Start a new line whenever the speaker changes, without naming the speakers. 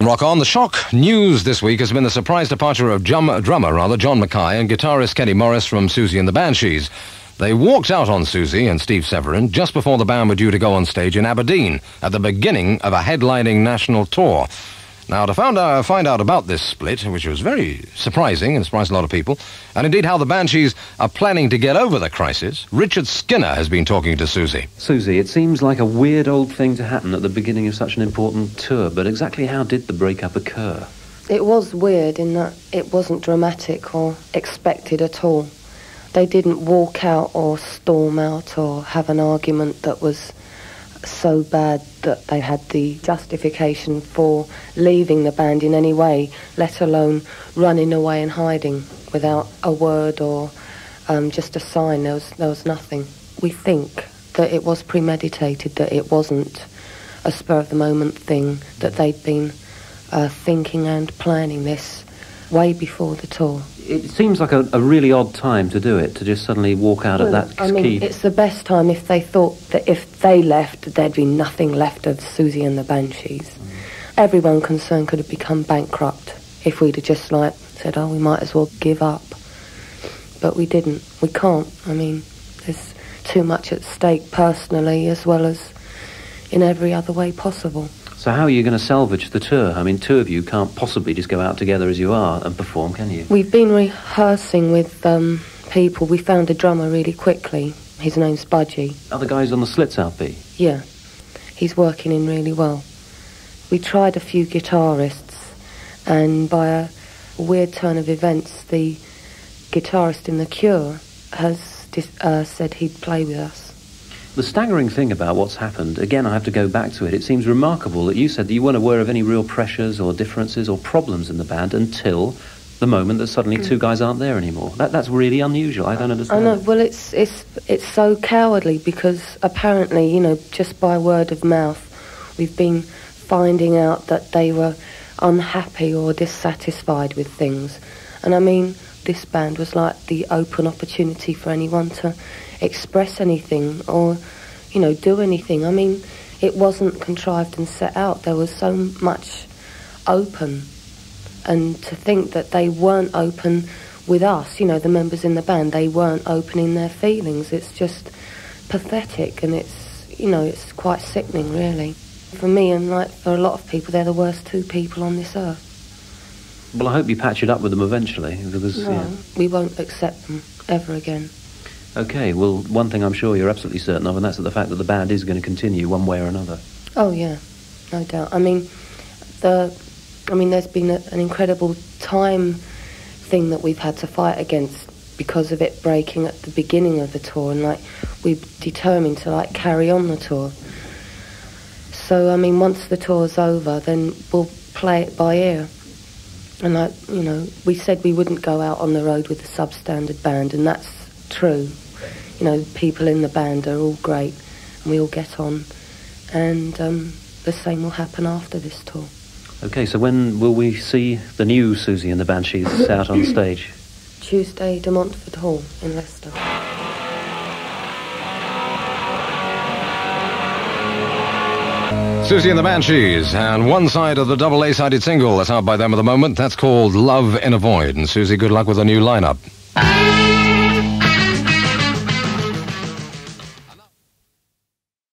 Rock on. The shock news this week has been the surprise departure of drummer John McKay and guitarist Kenny Morris from Siouxsie and the Banshees. They walked out on Siouxsie and Steve Severin just before the band were due to go on stage in Aberdeen at the beginning of a headlining national tour. Now, to find out about this split, which was very surprising and surprised a lot of people, and indeed how the Banshees are planning to get over the crisis, Richard Skinner has been talking to Siouxsie.
Siouxsie, it seems like a weird old thing to happen at the beginning of such an important tour, but exactly how did the breakup occur?
It was weird in that it wasn't dramatic or expected at all. They didn't walk out or storm out or have an argument that was so bad that they had the justification for leaving the band in any way, let alone running away and hiding without a word or just a sign. There was nothing. We think that it was premeditated, that it wasn't a spur-of-the-moment thing, that they'd been thinking and planning this way before the tour.
It seems like a really odd time to do it, to just suddenly walk out at that key.
I mean, it's the best time if they thought that if they left, there'd be nothing left of Siouxsie and the Banshees. Everyone concerned could have become bankrupt if we'd have just, said, oh, we might as well give up. But we didn't. We can't. I mean, there's too much at stake personally as well as in every other way possible.
So how are you going to salvage the tour? I mean, two of you can't possibly just go out together as you are and perform, can you?
We've been rehearsing with people. We found a drummer really quickly. His name's Budgie.
Are the guys on the Slits LP?
Yeah. He's working in really well. We tried a few guitarists, and by a weird turn of events, the guitarist in The Cure has said he'd play with us.
The staggering thing about what's happened, again, I have to go back to it. It seems remarkable that you said that you weren't aware of any real pressures or differences or problems in the band until the moment that suddenly two guys aren't there anymore. That's really unusual. I don't understand.
I know. Well, it's so cowardly because apparently, just by word of mouth, we've been finding out that they were unhappy or dissatisfied with things. And I mean, this band was like the open opportunity for anyone to express anything or, do anything. I mean, it wasn't contrived and set out. There was so much open. And to think that they weren't open with us, the members in the band, they weren't opening their feelings. It's just pathetic, and it's quite sickening, really. For me and for a lot of people, they're the worst two people on this earth.
Well, I hope you patch it up with them eventually, because...
No, we won't accept them ever again.
OK, well, one thing I'm sure you're absolutely certain of, and that's the fact that the band is going to continue one way or another.
Oh, yeah, no doubt. I mean, there's been an incredible time thing that we've had to fight against because of it breaking at the beginning of the tour, and we're determined to carry on the tour. So I mean, once the tour's over, then we'll play it by ear. And we said we wouldn't go out on the road with a substandard band, and that's true. People in the band are all great, and we all get on, and the same will happen after this tour.
OK, so when will we see the new Siouxsie and the Banshees out on stage?
Tuesday to Montford Hall in Leicester.
Siouxsie and the Banshees, and one side of the double A-sided single that's out by them at the moment, that's called Love in a Void. And Siouxsie, good luck with the new lineup.